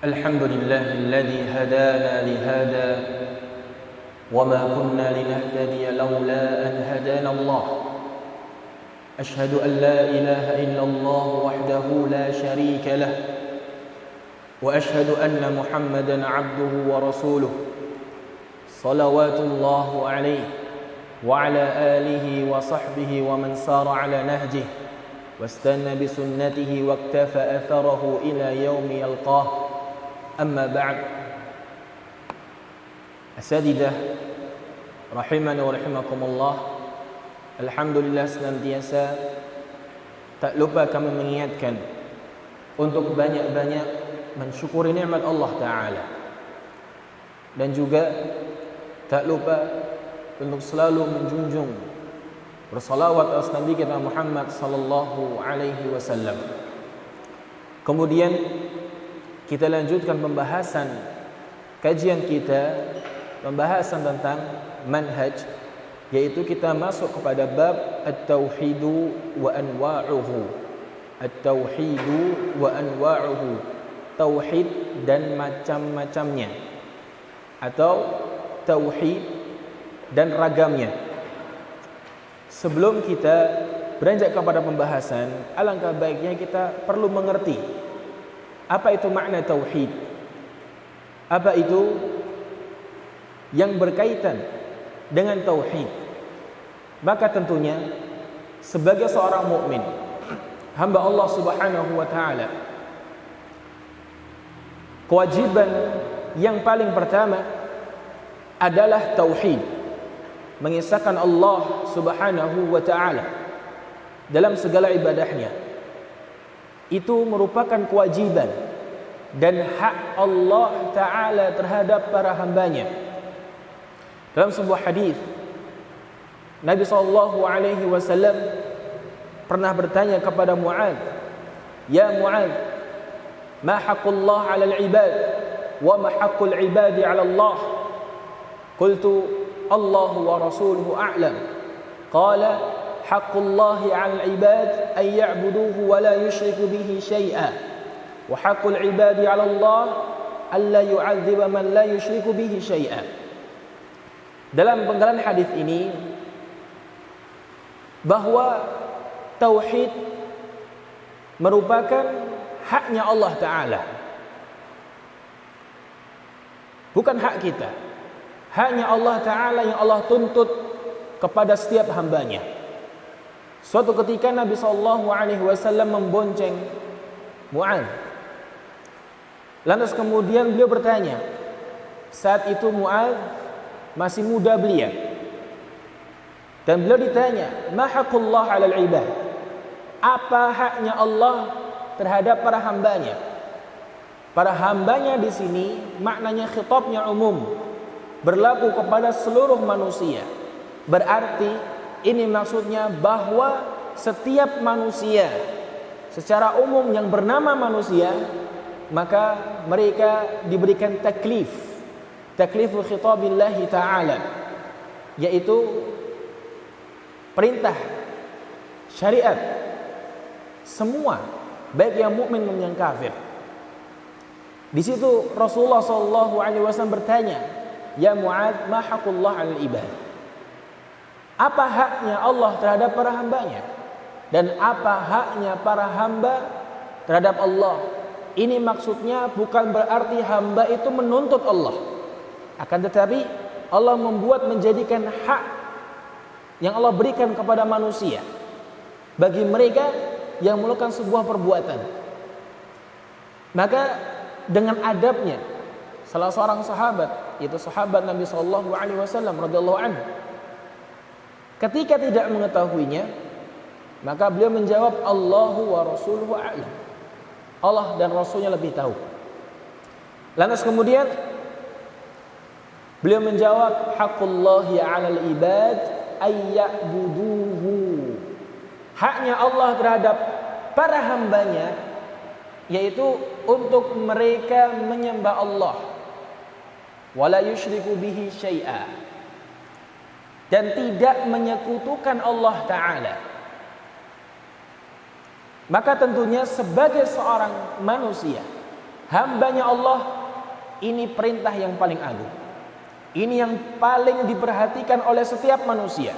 الحمد لله الذي هدانا لهذا وما كنا لنهتدي لولا أن هدانا الله أشهد أن لا إله إلا الله وحده لا شريك له وأشهد أن محمدا عبده ورسوله صلوات الله عليه وعلى آله وصحبه ومن سار على نهجه واستنى بسنته واكتفى أثره إلى يوم يلقاه أما بعد Asatidzah rahimani wa rahimakumullah. Alhamdulillah, senantiasa tak lupa kami mengingatkan untuk banyak-banyak mensyukuri nikmat Allah Ta'ala, dan juga tak lupa untuk selalu menjunjung bersalawat atas Nabi kita Muhammad sallallahu alaihi wasallam. Kemudian kita lanjutkan pembahasan kajian kita, pembahasan tentang manhaj, yaitu kita masuk kepada bab at-tauhidu wa anwa'uhu. At-tauhidu wa anwa'uhu, tauhid dan macam-macamnya, atau tauhid dan ragamnya. Sebelum kita beranjak kepada pembahasan, alangkah baiknya kita perlu mengerti apa itu makna tauhid, apa itu yang berkaitan dengan tauhid. Maka tentunya sebagai seorang mukmin, hamba Allah Subhanahu wa taala, kewajiban yang paling pertama adalah tauhid, mengisahkan Allah Subhanahu wa taala dalam segala ibadahnya. Itu merupakan kewajiban dan hak Allah Ta'ala terhadap para hambanya. Dalam sebuah hadis, Nabi SAW pernah bertanya kepada Mu'adz, "Ya Mu'adz, ma haqqullah 'alal 'ibad wa ma haqqul 'ibadi 'ala Allah?" Qultu, "Allah wa rasuluhu a'lam." Qala, "Haqqullahi 'alal 'ibad an ya'buduhu wa la yusyriku bihi syai'an. Wa haqqul 'ibadi 'ala Allah alla yu'adziba man la yusyriku bihi syai'an." Dalam penggalan hadis ini bahwa tauhid merupakan haknya Allah Ta'ala, bukan hak kita. Haknya Allah Ta'ala yang Allah tuntut kepada setiap hambanya. Suatu ketika Nabi SAW membonceng Mu'adz. Lantas kemudian beliau bertanya, saat itu Mu'adz masih muda belia, dan beliau ditanya, "Ma haqqullah 'alal 'ibad?" Apa haknya Allah terhadap para hambanya? Para hambanya di sini maknanya khitabnya umum, berlaku kepada seluruh manusia. Berarti ini maksudnya bahwa setiap manusia secara umum yang bernama manusia, maka mereka diberikan taklifu khitabillahi ta'ala, yaitu perintah syariat semua, baik yang mukmin maupun yang kafir. Di situ Rasulullah SAW bertanya, "Ya Mu'adz, ma haqqullah 'alal ibad?" Apa haknya Allah terhadap para hambanya, dan apa haknya para hamba terhadap Allah? Ini maksudnya bukan berarti hamba itu menuntut Allah, akan tetapi Allah membuat menjadikan hak yang Allah berikan kepada manusia bagi mereka yang melakukan sebuah perbuatan. Maka dengan adabnya salah seorang sahabat, yaitu sahabat Nabi SAW radhiyallahu anhu, ketika tidak mengetahuinya, maka beliau menjawab, "Allahu wa rasuluhu a'lam." Allah dan Rasulnya lebih tahu. Lantas kemudian beliau menjawab, "Haqqullahi 'alal ibad ay ya'buduhu." Haknya Allah terhadap para hambanya, yaitu untuk mereka menyembah Allah, wala yusyriku bihi syai'a, dan tidak menyekutukan Allah Ta'ala. Maka tentunya sebagai seorang manusia, hambanya Allah, ini perintah yang paling agung. Ini yang paling diperhatikan oleh setiap manusia.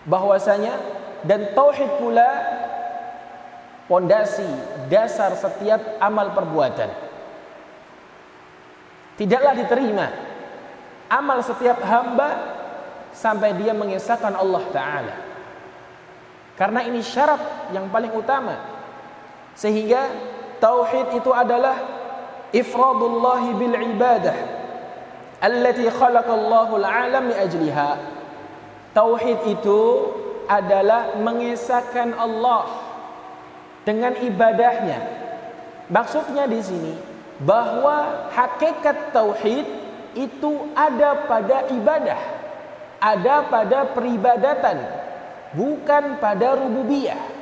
Bahwasanya dan tauhid pula pondasi dasar setiap amal perbuatan. Tidaklah diterima amal setiap hamba sampai dia mengesahkan Allah Ta'ala. Karena ini syarat yang paling utama. Sehingga tauhid itu adalah ifradullahi bil ibadah allati khalaqallahu al-alam li ajliha. Tauhid itu adalah mengesahkan Allah dengan ibadahnya. Maksudnya di sini bahwa hakikat tauhid itu ada pada ibadah, ada pada peribadatan, bukan pada rububiyah.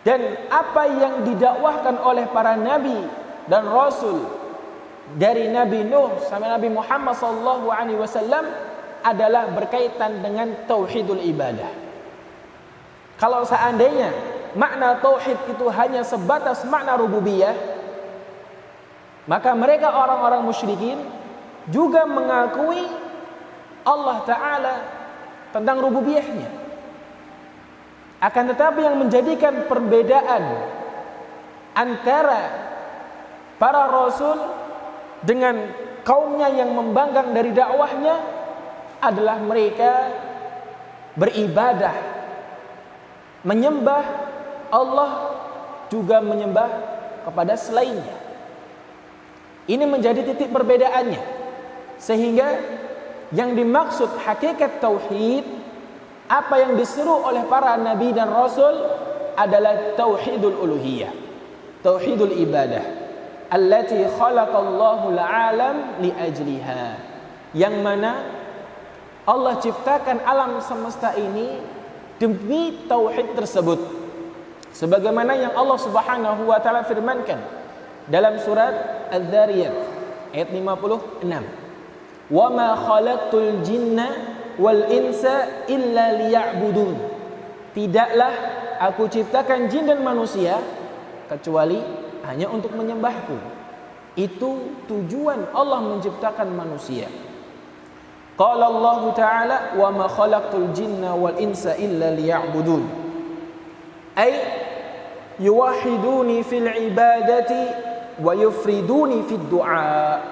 Dan apa yang didakwahkan oleh para nabi dan rasul dari Nabi Nuh sampai Nabi Muhammad SAW adalah berkaitan dengan tauhidul ibadah. Kalau seandainya makna tauhid itu hanya sebatas makna rububiyah, maka mereka orang-orang musyrikin juga mengakui Allah Ta'ala tentang rububiyahnya. Akan tetapi yang menjadikan perbedaan antara para rasul dengan kaumnya yang membangkang dari dakwahnya adalah mereka beribadah, menyembah Allah, juga menyembah kepada selainnya. Ini menjadi titik perbedaannya. Sehingga yang dimaksud hakikat tauhid, apa yang diseru oleh para nabi dan rasul adalah tauhidul uluhiyah, tauhidul ibadah allati khalaqallahu al-alam li ajliha, yang mana Allah ciptakan alam semesta ini demi tauhid tersebut. Sebagaimana yang Allah Subhanahu wa taala firmankan dalam surat Adz-Dzariyat ayat 56. Wa ma khalaqtul jinna wal insa illa liya'budun. Tidaklah aku ciptakan jin dan manusia kecuali hanya untuk menyembahku. Itu tujuan Allah menciptakan manusia. Qala Allah Ta'ala wa ma khalaqtul jinna wal insa illa liya'budun. Ay yuwahhiduni fil ibadati wa yufriduni fid du'a.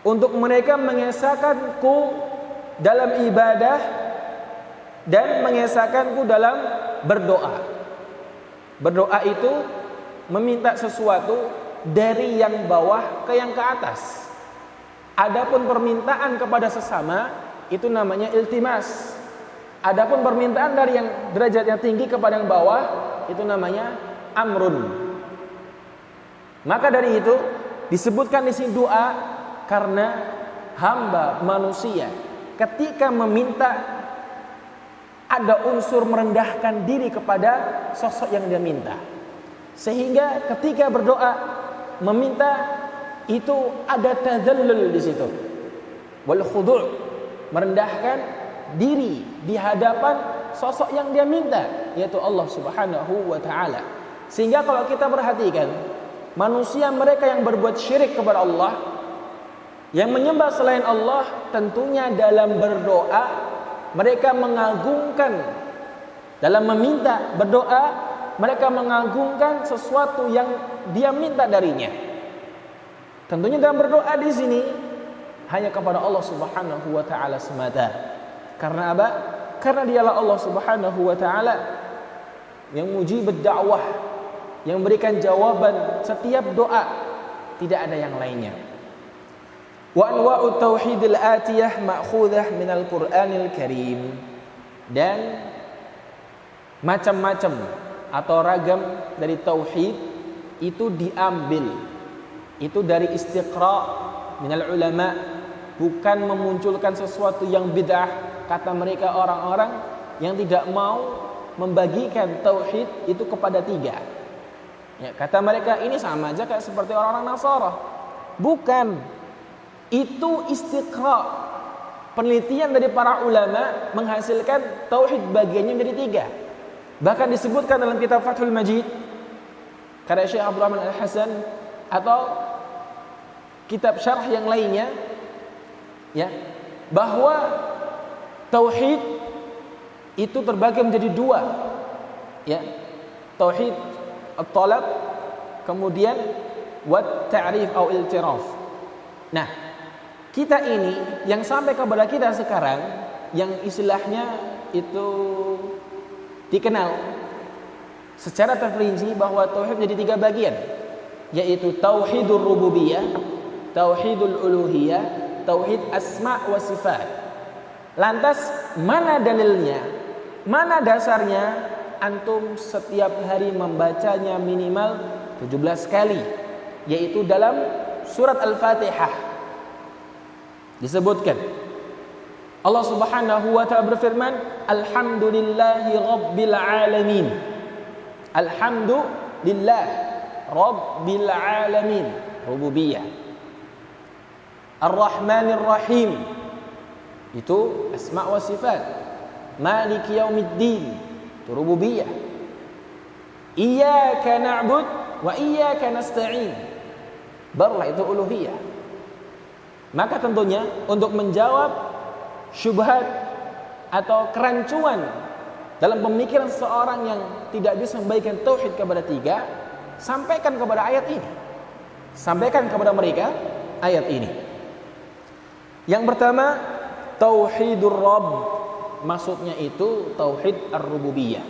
Untuk mereka mengesahkanku dalam ibadah dan mengesahkanku dalam berdoa. Berdoa itu meminta sesuatu dari yang bawah ke yang ke atas. Adapun permintaan kepada sesama itu namanya iltimas. Adapun permintaan dari yang derajatnya tinggi kepada yang bawah itu namanya amrun. Maka dari itu disebutkan di sini doa karena hamba manusia ketika meminta ada unsur merendahkan diri kepada sosok yang dia minta. Sehingga ketika berdoa meminta itu ada tadzallul di situ. Wal khudu', merendahkan diri di hadapan sosok yang dia minta, yaitu Allah Subhanahu wa taala. Sehingga kalau kita perhatikan manusia mereka yang berbuat syirik kepada Allah, yang menyembah selain Allah, tentunya dalam berdoa mereka mengagungkan, dalam meminta berdoa mereka mengagungkan sesuatu yang dia minta darinya. Tentunya dalam berdoa di sini hanya kepada Allah Subhanahu wa taala semata. Karena apa? Karena dialah Allah Subhanahu wa taala yang mujibud da'wah, yang memberikan jawaban setiap doa, tidak ada yang lainnya. Wa anwa'ut tauhidil atiyah ma'khudah minal Qur'anil Karim. Dan macam-macam atau ragam dari tauhid itu diambil itu dari istiqra minal ulama, bukan memunculkan sesuatu yang bid'ah. Kata mereka orang-orang yang tidak mau membagikan tauhid itu kepada tiga. Ya, kata mereka ini sama aja kayak seperti orang-orang Nasara. Bukan. Itu istiqra, penelitian dari para ulama menghasilkan tauhid bagiannya menjadi tiga. Bahkan disebutkan dalam kitab Fathul Majid, karya Syekh Abdul Rahman Al-Hasan atau kitab syarah yang lainnya, ya, bahwa tauhid itu terbagi menjadi dua, ya, tauhid at-talab, kemudian wat ta'rif atau i'tiraf. Nah, kita ini yang sampai kepada kita sekarang yang istilahnya itu dikenal secara terperinci bahwa tauhid menjadi tiga bagian, yaitu tauhidur rububiyah, tauhidul uluhiyah, tauhid asma wa sifat. Lantas mana dalilnya? Mana dasarnya? Antum setiap hari membacanya minimal 17 kali, yaitu dalam surat Al-Fatihah. Disebutkan Allah Subhanahu wa ta'ala berfirman, alhamdulillahi rabbil alamin. Alhamdulillah rabbil alamin, rububiyah. Ar-Rahmanir Rahim, itu asma wa sifat. Maliki yaumiddin, itu rububiyah. Iyyaka na'bud wa iyyaka nasta'in, barulah itu uluhiyah. Maka tentunya untuk menjawab syubhat atau kerancuan dalam pemikiran seseorang yang tidak bisa membagikan tauhid kepada tiga, sampaikan kepada ayat ini. Sampaikan kepada mereka ayat ini. Yang pertama, tauhidur rabb, maksudnya itu tauhid ar-rububiyah.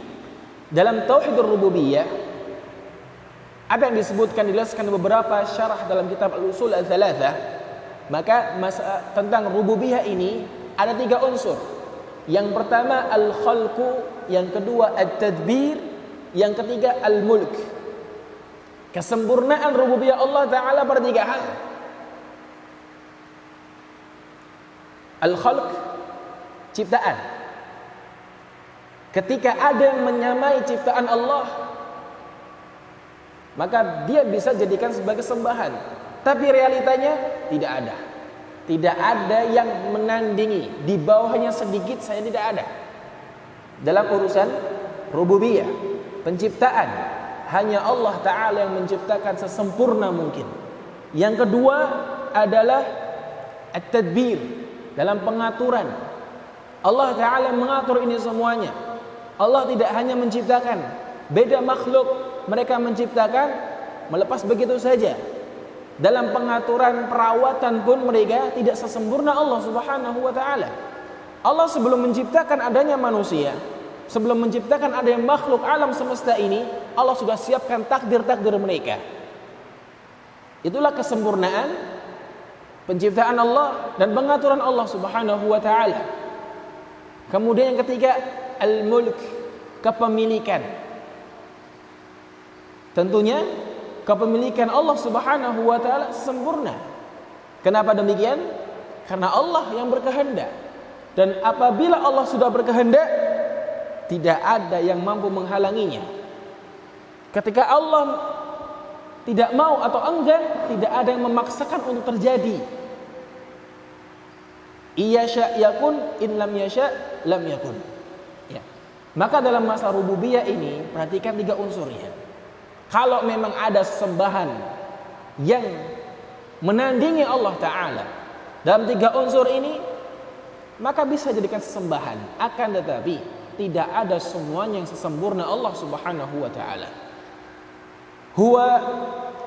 Dalam tauhid ar-rububiyah ada yang disebutkan, dijelaskan beberapa syarah dalam kitab al-usul al-thalathah. Maka tentang rububiyah ini ada tiga unsur. Yang pertama al-khalqu, yang kedua at-tadbir, yang ketiga al-mulk. Kesempurnaan rububiyah Allah Ta'ala pada tiga hal. Al-khalq, ciptaan. Ketika ada yang menyamai ciptaan Allah, maka dia bisa jadikan sebagai sembahan. Tapi realitanya tidak ada. Tidak ada yang menandingi. Di bawahnya sedikit saya tidak ada. Dalam urusan rububiyah, penciptaan, hanya Allah Ta'ala yang menciptakan sesempurna mungkin. Yang kedua adalah at-tadbir, dalam pengaturan. Allah Ta'ala mengatur ini semuanya. Allah tidak hanya menciptakan, beda makhluk mereka menciptakan melepas begitu saja. Dalam pengaturan perawatan pun mereka tidak sesempurna Allah Subhanahu wa Ta'ala. Allah sebelum menciptakan adanya manusia, sebelum menciptakan adanya makhluk alam semesta ini, Allah sudah siapkan takdir-takdir mereka. Itulah kesempurnaan penciptaan Allah dan pengaturan Allah Subhanahu wa Ta'ala. Kemudian yang ketiga, al-mulk, kepemilikan. Tentunya kepemilikan Allah Subhanahu wa Ta'ala sempurna. Kenapa demikian? Karena Allah yang berkehendak. Dan apabila Allah sudah berkehendak, tidak ada yang mampu menghalanginya. Ketika Allah tidak mau atau enggan, tidak ada yang memaksakan untuk terjadi. Iyasha yakun, in lam yasha lam yakun. Ya. Maka dalam masa rububiyah ini, perhatikan tiga unsurnya. Kalau memang ada sembahan yang menandingi Allah Ta'ala dalam tiga unsur ini, maka bisa jadikan sesembahan. Akan tetapi tidak ada semuanya yang sesempurna Allah Subhanahu wa Ta'ala. Huwa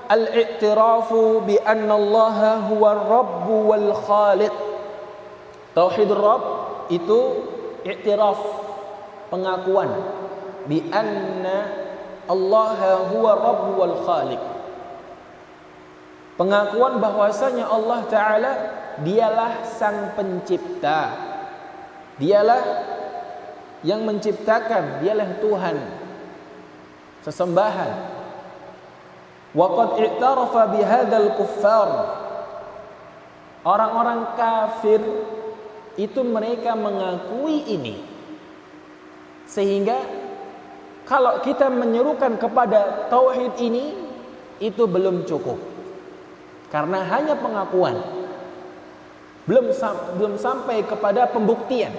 al-i'tirafu bi anna Allah huwa ar-rabb wal khaliq. Tauhidur Rabb itu i'tiraf, pengakuan bi anna Allah huwa Rabb wal Khaliq. Pengakuan bahwasanya Allah Ta'ala dialah sang pencipta, dialah yang menciptakan, dialah yang Tuhan, sesembahan. Wa qad i'tarafa bihadzal kuffar. Orang-orang kafir itu mereka mengakui ini. Sehingga kalau kita menyerukan kepada tauhid ini, itu belum cukup. Karena hanya pengakuan, belum sampai kepada pembuktian.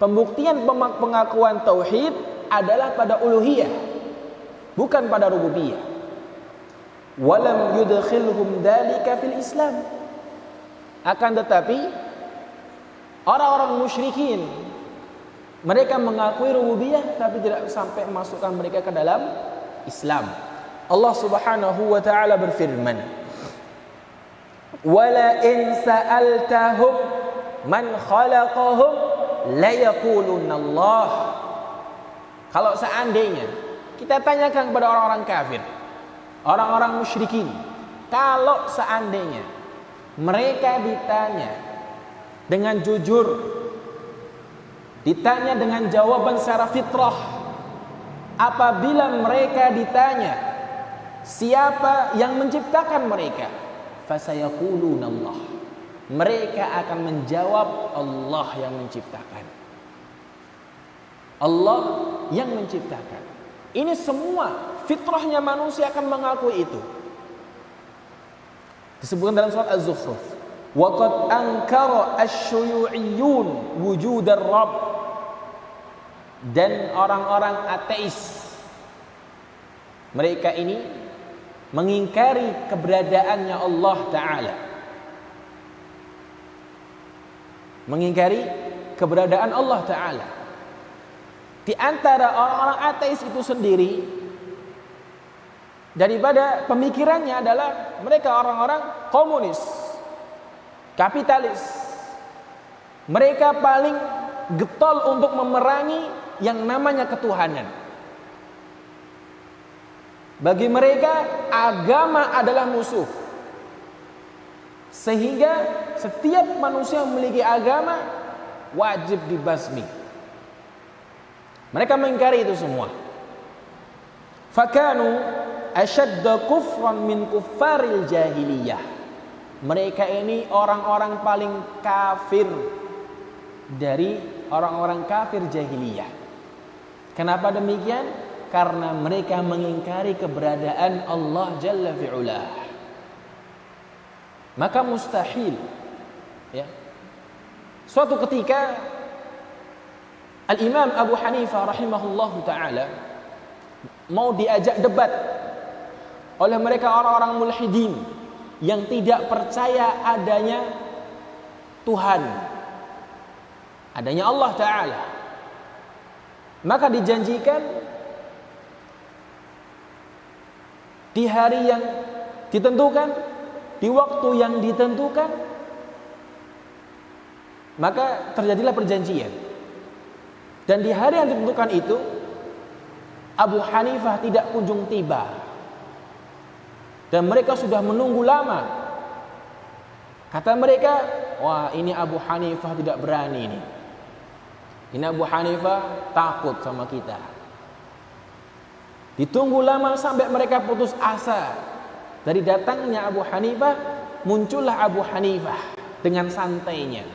Pembuktian pengakuan tauhid adalah pada uluhiyah, bukan pada rububiyah. walam yudkhilhum dzalika fil Islam. Akan tetapi orang-orang musyrikin, mereka mengakui rububiyah tapi tidak sampai masukkan mereka ke dalam Islam. Allah Subhanahu wa taala berfirman, "Wala in sa'altahum man khalaqahum la yaqulunna Allah." Kalau seandainya kita tanyakan kepada orang-orang kafir, orang-orang musyrikin, kalau seandainya mereka ditanya dengan jujur, ditanya dengan jawaban secara fitrah, apabila mereka ditanya siapa yang menciptakan mereka, fasayaquluna Allah, mereka akan menjawab Allah yang menciptakan. Allah yang menciptakan. Ini semua fitrahnya manusia akan mengakui itu. Disebutkan dalam surat Az-Zukhruf, wa qad ankara asy-syuyu'iyyun wujud ar-rabb. Dan orang-orang ateis, mereka ini mengingkari keberadaannya Allah Ta'ala, mengingkari keberadaan Allah Ta'ala. Di antara orang-orang ateis itu sendiri, daripada pemikirannya adalah mereka orang-orang komunis, kapitalis. Mereka paling getol untuk memerangi yang namanya ketuhanan. Bagi mereka agama adalah musuh, sehingga setiap manusia yang memiliki agama wajib dibasmi. Mereka mengingkari itu semua. Fakanu ashadda kufran min kuffaril jahiliyah. Mereka ini orang-orang paling kafir dari orang-orang kafir jahiliyah. Kenapa demikian? Karena mereka mengingkari keberadaan Allah Jalla fi'ula. Maka mustahil, ya, suatu ketika Al-Imam Abu Hanifah rahimahullahu ta'ala mau diajak debat oleh mereka orang-orang mulhidin yang tidak percaya adanya Tuhan, adanya Allah Ta'ala. Maka dijanjikan di hari yang ditentukan, di waktu yang ditentukan, maka terjadilah perjanjian. Dan di hari yang ditentukan itu Abu Hanifah tidak kunjung tiba, dan mereka sudah menunggu lama. Kata mereka, wah, ini Abu Hanifah tidak berani nih. Ini Abu Hanifah takut sama kita. Ditunggu lama sampai mereka putus asa dari datangnya Abu Hanifah. Muncullah Abu Hanifah dengan santainya.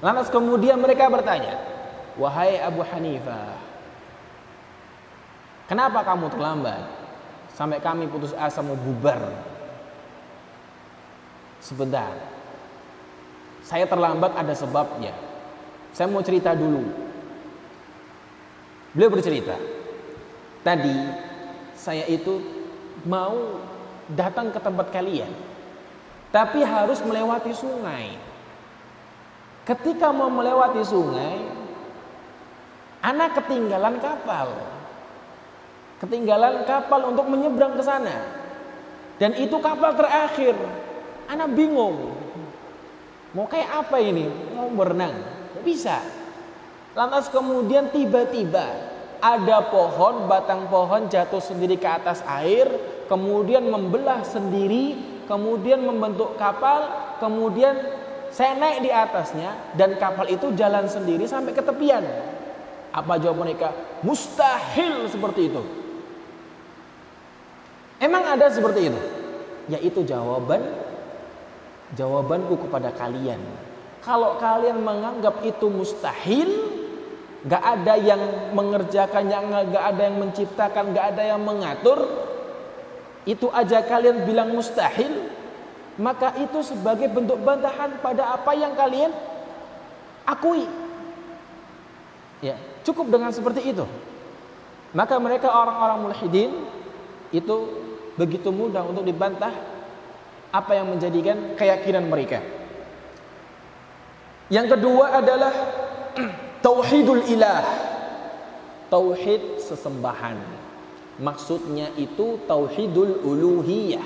Lantas kemudian mereka bertanya, wahai Abu Hanifah, kenapa kamu terlambat sampai kami putus asa mau bubar? Sebentar, saya terlambat ada sebabnya. Saya mau cerita dulu. Beliau bercerita, tadi saya itu mau datang ke tempat kalian, tapi harus melewati sungai. Ketika mau melewati sungai, anak ketinggalan kapal untuk menyeberang ke sana, dan itu kapal terakhir. Anak bingung, mau kayak apa ini? Mau berenang, nggak bisa. Lantas kemudian tiba-tiba ada pohon, batang pohon jatuh sendiri ke atas air, kemudian membelah sendiri, kemudian membentuk kapal, kemudian saya naik di atasnya dan kapal itu jalan sendiri sampai ke tepian. Apa jawab mereka? Mustahil seperti itu. Emang ada seperti itu? Yaitu jawabanku kepada kalian. Kalau kalian menganggap itu mustahil, gak ada yang mengerjakannya, gak ada yang menciptakan, gak ada yang mengatur, itu aja kalian bilang mustahil, maka itu sebagai bentuk bantahan pada apa yang kalian akui. Ya, cukup dengan seperti itu. Maka mereka orang-orang mulhidin itu begitu mudah untuk dibantah apa yang menjadikan keyakinan mereka. Yang kedua adalah tauhidul ilah, tauhid sesembahan. Maksudnya itu tauhidul uluhiyah.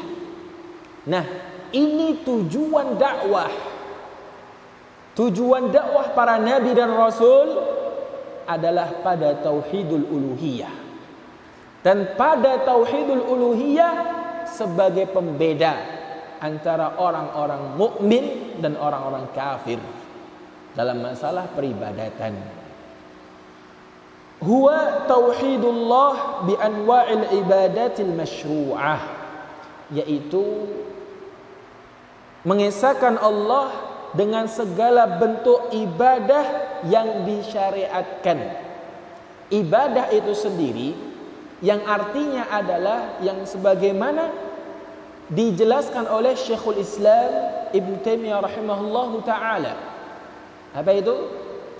Nah, ini tujuan dakwah. Tujuan dakwah para nabi dan rasul adalah pada tauhidul uluhiyah. Dan pada tauhidul uluhiyah sebagai pembeda antara orang-orang mukmin dan orang-orang kafir dalam masalah peribadatan. Huwa tauhidullah bi anwa'il ibadatil masyru'ah, yaitu mengesahkan Allah dengan segala bentuk ibadah yang disyariatkan. Ibadah itu sendiri yang artinya adalah yang sebagaimana dijelaskan oleh Syekhul Islam Ibn Taimiyah rahimahullahu ta'ala. Apa itu?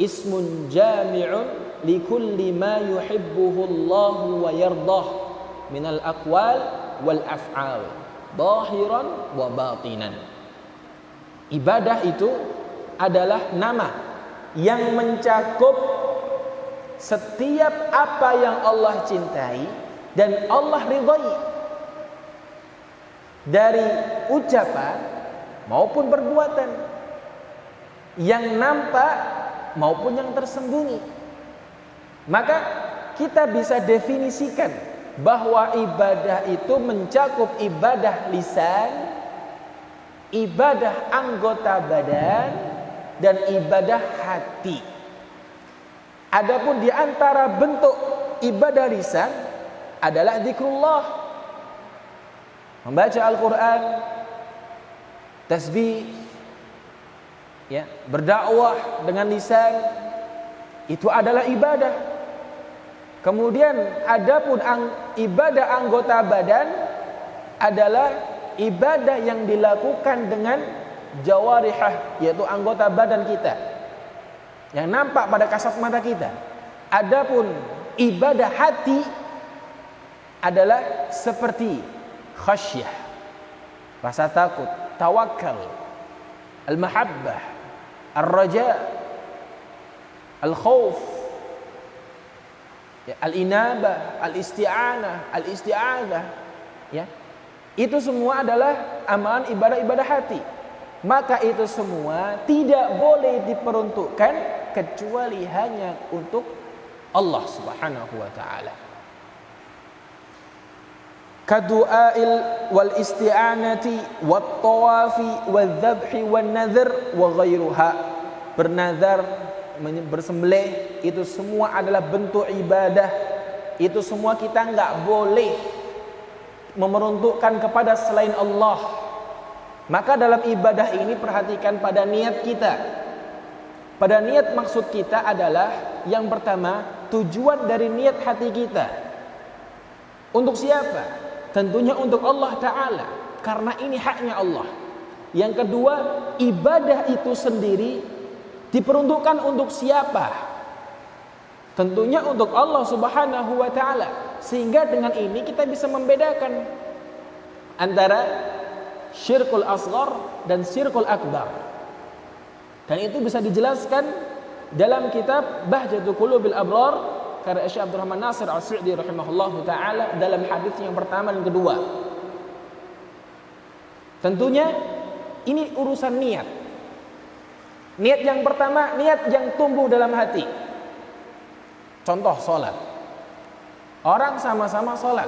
Ismun jami'un likulli ma yuhibbuhu Allah wa yardah minal aqwal wal af'al zahiran wa batinan. Ibadah itu adalah nama yang mencakup setiap apa yang Allah cintai dan Allah ridhai, dari ucapan maupun perbuatan, yang nampak maupun yang tersembunyi. Maka kita bisa definisikan bahwa ibadah itu mencakup ibadah lisan, ibadah anggota badan, dan ibadah hati. Adapun di antara bentuk ibadah lisan adalah zikrullah, membaca Al-Quran, tasbih, ya, berdakwah dengan lisan, itu adalah ibadah. Kemudian adapun ibadah anggota badan adalah ibadah yang dilakukan dengan jawarihah, yaitu anggota badan kita yang nampak pada kasat mata kita. Adapun ibadah hati adalah seperti khasyah, rasa takut, tawakal, al-mahabbah, ar-raja, al-khauf, ya, al-inabah, al-isti'anah, al-isti'adah, ya. Itu semua adalah amalan ibadah-ibadah hati. Maka itu semua tidak boleh diperuntukkan kecuali hanya untuk Allah Subhanahu wa taala. Kadu'ail wal isti'anati wat tawafi wal dzabhi wan nadhr wa ghairuha. Bernazar, bersembelih, itu semua adalah bentuk ibadah. Itu semua kita enggak boleh memeruntukkan kepada selain Allah. Maka dalam ibadah ini perhatikan pada niat kita. Pada niat maksud kita adalah yang pertama, tujuan dari niat hati kita. Untuk siapa? Tentunya untuk Allah Ta'ala, karena ini haknya Allah. Yang kedua, ibadah itu sendiri diperuntukkan untuk siapa? Tentunya untuk Allah Subhanahu wa Ta'ala. Sehingga dengan ini kita bisa membedakan antara syirkul asghar dan syirkul akbar. Dan itu bisa dijelaskan dalam kitab Bahjatul Qulubil Abrar karya Syekh Abdurrahman Nasir As-Sa'di rahimahullahu taala dalam hadis yang pertama dan kedua. Tentunya ini urusan niat. Niat yang pertama, niat yang tumbuh dalam hati. Contoh salat. Orang sama-sama salat.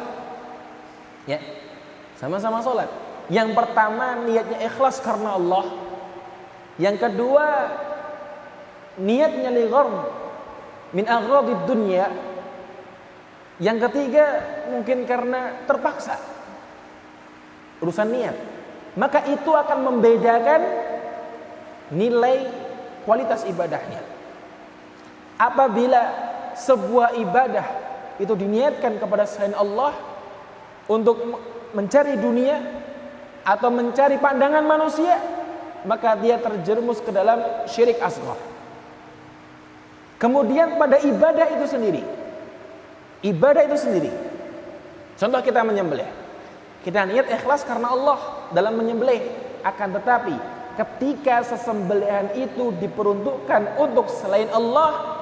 Ya. Sama-sama salat. Yang pertama niatnya ikhlas karena Allah. Yang kedua niatnya li gharm min agradid dunya. Yang ketiga mungkin karena terpaksa. Urusan niat. Maka itu akan membedakan nilai kualitas ibadahnya. Apabila sebuah ibadah itu diniatkan kepada selain Allah untuk mencari dunia atau mencari pandangan manusia, maka dia terjerumus ke dalam syirik asghar. Kemudian pada ibadah itu sendiri, contoh kita menyembelih, Kita niat ikhlas karena Allah dalam menyembelih. Akan tetapi ketika sesembelihan itu diperuntukkan untuk selain Allah,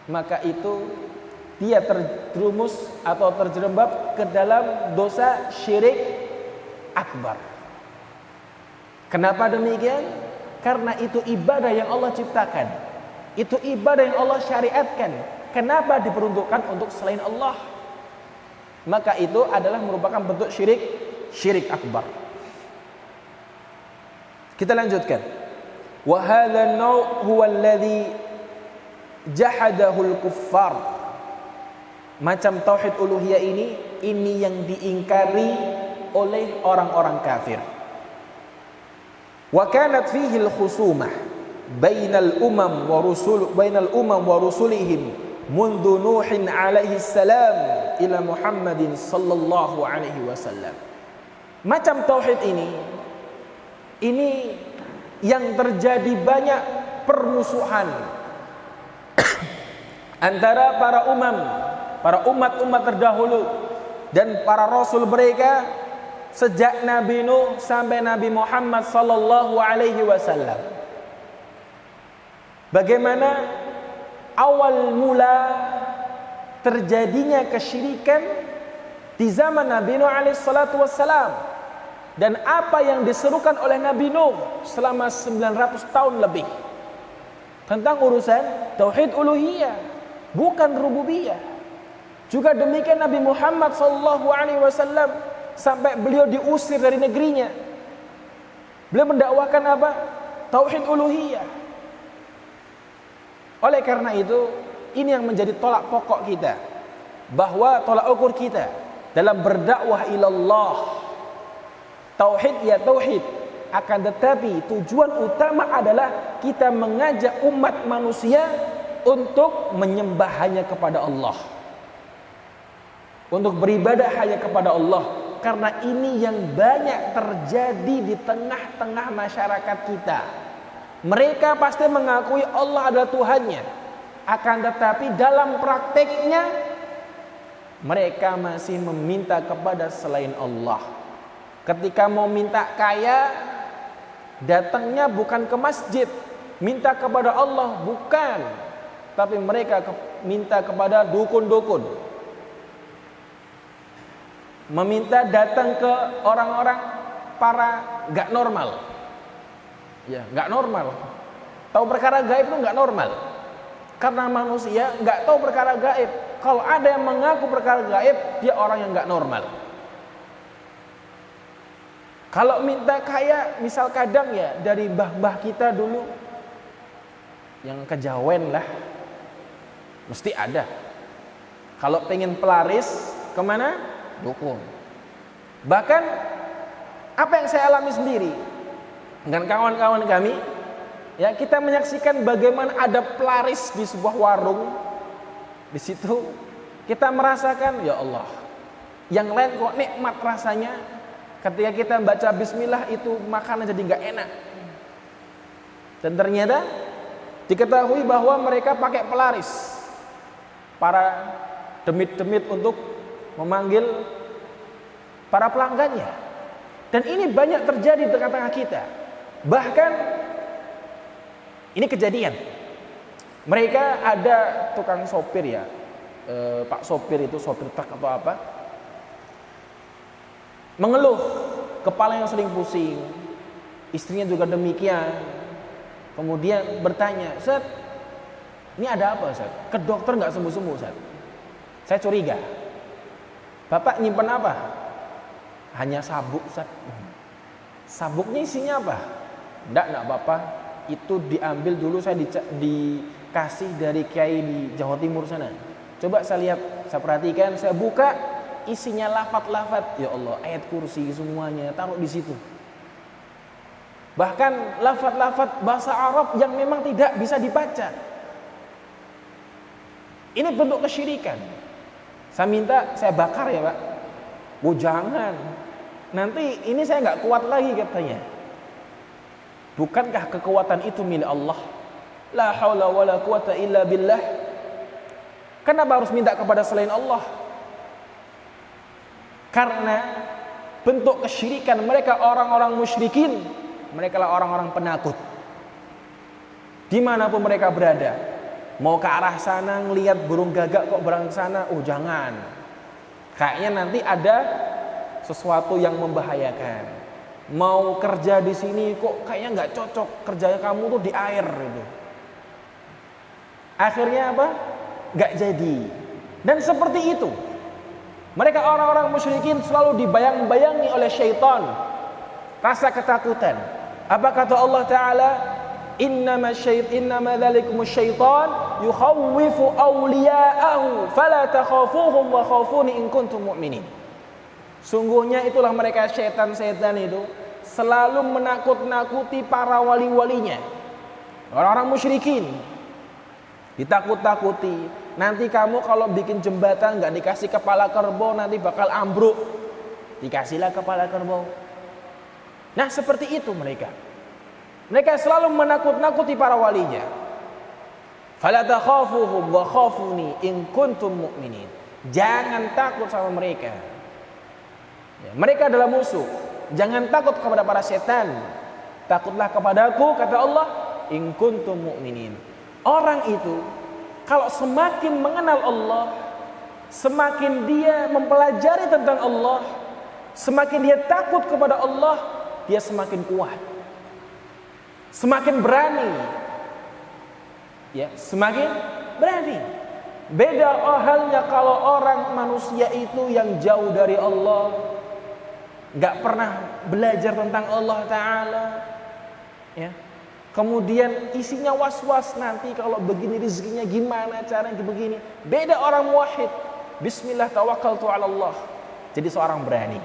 maka itu dia terjerumus atau terjerembab ke dalam dosa syirik akbar. Kenapa demikian? Karena itu ibadah yang Allah ciptakan, itu ibadah yang Allah syariatkan. Kenapa diperuntukkan untuk selain Allah? Maka itu adalah merupakan bentuk syirik akbar. Kita lanjutkan. Wa hadha an-naw' huwa alladhi jahadahu al-kuffar. Macam tauhid uluhiyah ini yang diingkari oleh orang-orang kafir. Wa kanat fihi al-khusumah bainal umam wa rusulihim mundu Nuhin alaihi salam ila Muhammadin sallallahu alaihi wasallam. Macam tauhid ini yang terjadi banyak permusuhan antara para umat terdahulu dan para rasul mereka sejak Nabi Nuh sampai Nabi Muhammad sallallahu alaihi wasallam. Bagaimana awal mula terjadinya kesyirikan di zaman Nabi Nuh alaihi salatu wassalam, dan apa yang diserukan oleh Nabi Nuh selama 900 tahun lebih tentang urusan tauhid uluhiyah, bukan rububiyah. Juga demikian Nabi Muhammad sallallahu alaihi wasallam sampai beliau diusir dari negerinya. Beliau mendakwakan apa? Tauhid uluhiyah. Oleh karena itu, ini yang menjadi tolak pokok kita, bahwa tolak ukur kita dalam berdakwah ilallah, tauhid ya tauhid, akan tetapi tujuan utama adalah kita mengajak umat manusia untuk menyembah hanya kepada Allah, untuk beribadah hanya kepada Allah. Karena ini yang banyak terjadi di tengah-tengah masyarakat kita. Mereka pasti mengakui Allah adalah Tuhannya, akan tetapi dalam prakteknya mereka masih meminta kepada selain Allah. Ketika mau minta kaya, datangnya bukan ke masjid, minta kepada Allah, bukan, tapi mereka minta kepada dukun-dukun, meminta datang ke orang-orang para gak normal. Ya, gak normal. Tahu perkara gaib itu gak normal. Karena manusia gak tahu perkara gaib. Kalau ada yang mengaku perkara gaib, dia orang yang gak normal. Kalau minta kaya, misal kadang ya dari mbah-mbah kita dulu yang kejawen lah, mesti ada. Kalau pengen pelaris, kemana? Dukun. Bahkan apa yang saya alami sendiri dengan kawan-kawan kami, ya, kita menyaksikan bagaimana ada pelaris di sebuah warung. Di situ kita merasakan, ya Allah, yang lain kok nikmat rasanya. Ketika kita baca bismillah, itu makanan jadi nggak enak. Dan ternyata diketahui bahwa mereka pakai pelaris, para demit-demit untuk memanggil para pelanggannya. Dan ini banyak terjadi di tengah-tengah kita. Bahkan ini kejadian. Mereka ada tukang sopir ya, Pak sopir itu, sopir truk atau apa, mengeluh kepala yang sering pusing, istrinya juga demikian. Kemudian bertanya, Ustaz, ini ada apa Ustaz? Ke dokter nggak sembuh-sembuh Ustaz. Saya curiga. Bapak nyimpen apa? Hanya sabuk Ustaz. Sabuknya isinya apa? Enggak apa-apa. Itu diambil dulu, saya dikasih dari kiai di Jawa Timur sana. Coba saya lihat, saya perhatikan, saya buka, isinya lafaz-lafaz. Ya Allah, ayat kursi semuanya taruh di situ. Bahkan lafaz-lafaz bahasa Arab yang memang tidak bisa dibaca. Ini bentuk kesyirikan. Saya minta, saya bakar ya Pak. Oh jangan, nanti ini saya nggak kuat lagi katanya. Bukankah kekuatan itu milik Allah? La haula wala quwata illa billah. Kenapa harus minta kepada selain Allah? Karena bentuk kesyirikan mereka orang-orang musyrikin, mereka lah orang-orang penakut. Dimanapun mereka berada, mau ke arah sana ngelihat burung gagak kok berangkat ke sana, oh jangan. Kayaknya nanti ada sesuatu yang membahayakan. Mau kerja di sini kok kayaknya nggak cocok, kerjanya kamu tuh di air gitu. Akhirnya apa? Nggak jadi. Dan seperti itu, mereka orang-orang musyrikin selalu dibayang-bayangi oleh syaitan, rasa ketakutan. Apa kata Allah Ta'ala? Innama dzalikumus syaitan yukhawwifu awliya'ahu fala takhafuhum wa khafuni in kuntum mu'minin. Sungguhnya itulah mereka setan-setan itu selalu menakut-nakuti para wali-walinya. Orang-orang musyrikin ditakut-takuti. Nanti kamu kalau bikin jembatan nggak dikasih kepala kerbau nanti bakal ambruk. Dikasihlah kepala kerbau. Nah seperti itu mereka. Mereka selalu menakut-nakuti para walinya. Fala takhafuhum wa khafuni in kuntum mu'minin. Jangan takut sama mereka. Ya, mereka adalah musuh. Jangan takut kepada para setan. Takutlah kepadaku, kata Allah, in kuntum mu'minin. Orang itu kalau semakin mengenal Allah, semakin dia mempelajari tentang Allah, semakin dia takut kepada Allah, dia semakin kuat, semakin berani. Ya, semakin berani. Beda halnya kalau orang manusia itu yang jauh dari Allah, gak pernah belajar tentang Allah Ta'ala, ya. Kemudian isinya was-was nanti kalau begini rezekinya gimana caranya begini. Beda orang muwahhid, bismillah tawakkaltu ala Allah, jadi seorang berani.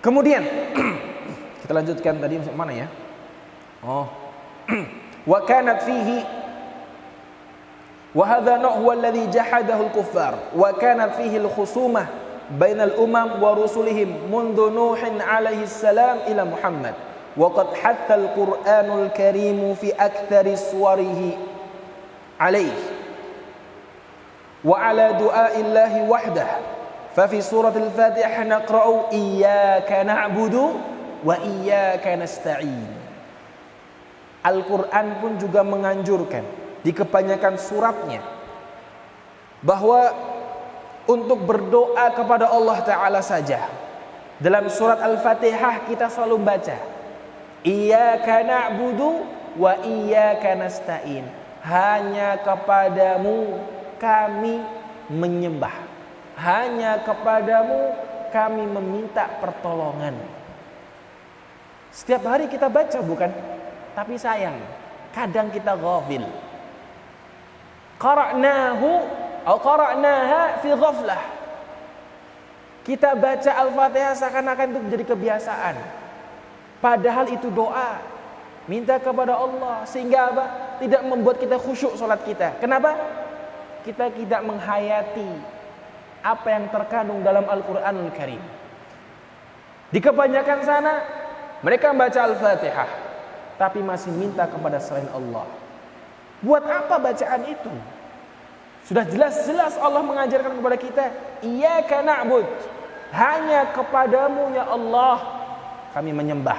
Kemudian kita lanjutkan tadi mana ya? Oh. Wa kanat fihi wa hadha huwa alladhi jahadahu al-kuffar wa kanat fihi al-khusumah bainal umam wa rusulihim mundu Nuhin alaihi salam ila Muhammad wa qad hatha al-Qur'anul Karim fi aktsari suwarihi alaihi wa ala du'aillahi wahdah fa fi suratil Fatihah naqra'u iyyaka na'budu wa iyyaka nasta'in. Al-Quran pun juga menganjurkan di kebanyakan suratnya bahwa untuk berdoa kepada Allah Ta'ala saja. Dalam surat Al-Fatihah kita selalu baca iyyaka na'budu wa iyyaka nasta'in. Hanya kepadamu kami menyembah, hanya kepadamu kami meminta pertolongan. Setiap hari kita baca bukan? Tapi sayang, kadang kita ghafil. Qara'nahu atau qara'naha fi ghaflah. Kita baca Al-Fatihah seakan-akan itu menjadi kebiasaan. Padahal itu doa, minta kepada Allah, sehingga apa? Tidak membuat kita khusyuk salat kita. Kenapa? Kita tidak menghayati apa yang terkandung dalam Al-Qur'anul Karim. Di kebanyakan sana mereka membaca Al-Fatihah tapi masih minta kepada selain Allah. Buat apa bacaan itu? Sudah jelas-jelas Allah mengajarkan kepada kita, iyyaka na'bud, hanya kepadamu ya Allah kami menyembah,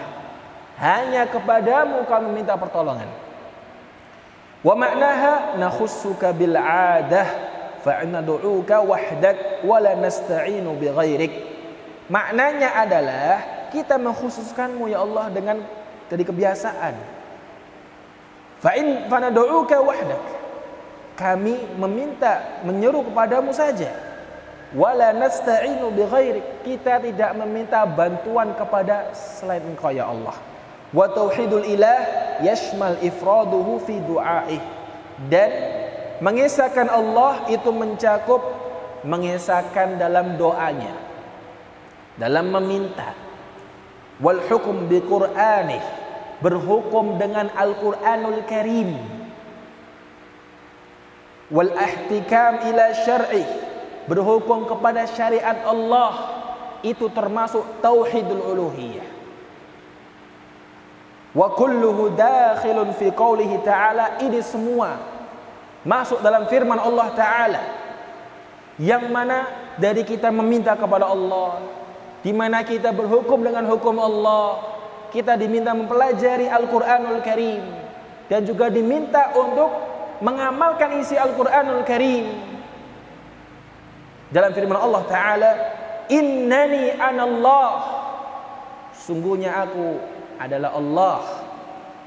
hanya kepadamu kami minta pertolongan. Wa ma'naha nakhussuka bil 'adah fa nad'uka wahdak wa la nasta'inu bi ghairik. Maknanya adalah kita mengkhususkanmu ya Allah dengan dari kebiasaan. Fa'in fanad'uka wahdak. Kami meminta, menyeru kepadamu saja. Wala nasta'inu bi ghairik. Kita tidak meminta bantuan kepada selain Engkau ya Allah. Wa tauhidul ilah yashmal ifraduhu fi du'aih. Dan mengesahkan Allah itu mencakup mengesahkan dalam doanya, dalam meminta. Wal hukum bi Qur'anih, berhukum dengan Al-Qur'anul Karim. Wal ihtikam ila syar'i, berhukum kepada syariat Allah, itu termasuk tauhidul uluhiyah. Wa kulluhu dakhilun fi qoulihi ta'ala, ini semua masuk dalam firman Allah Ta'ala yang mana dari kita meminta kepada Allah, di mana kita berhukum dengan hukum Allah. Kita diminta mempelajari Al-Qur'anul Karim dan juga diminta untuk mengamalkan isi Al-Qur'anul Karim. Dalam firman Allah Ta'ala, innani anallah, sungguhnya aku adalah Allah,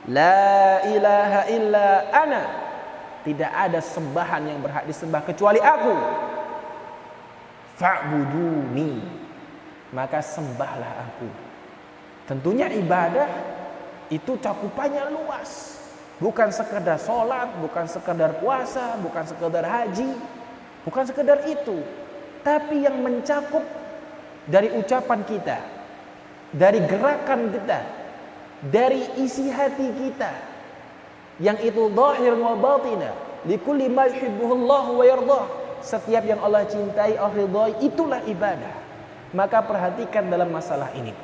la ilaha illa ana, tidak ada sembahan yang berhak disembah kecuali aku, fa'buduni, maka sembahlah aku. Tentunya ibadah itu cakupannya luas, bukan sekedar sholat, bukan sekedar puasa, bukan sekedar haji, bukan sekedar itu, tapi yang mencakup dari ucapan kita, dari gerakan kita, dari isi hati kita, yang itu zahir wa batinah, likulli ma yuhibbuhullahu wa yardah. Setiap yang Allah cintai, Allah ridhai, itulah ibadah. Maka perhatikan dalam masalah ini.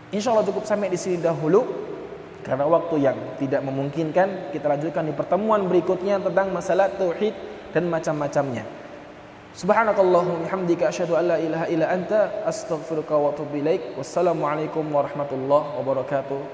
Insyaallah cukup sampai di sini dahulu karena waktu yang tidak memungkinkan. Kita lanjutkan di pertemuan berikutnya tentang masalah tauhid dan macam-macamnya. Subhanakallahumma bihamdika asyhadu an la ilaha illa anta astaghfiruka wa atubu ilaik. Wassalamualaikum warahmatullahi wabarakatuh.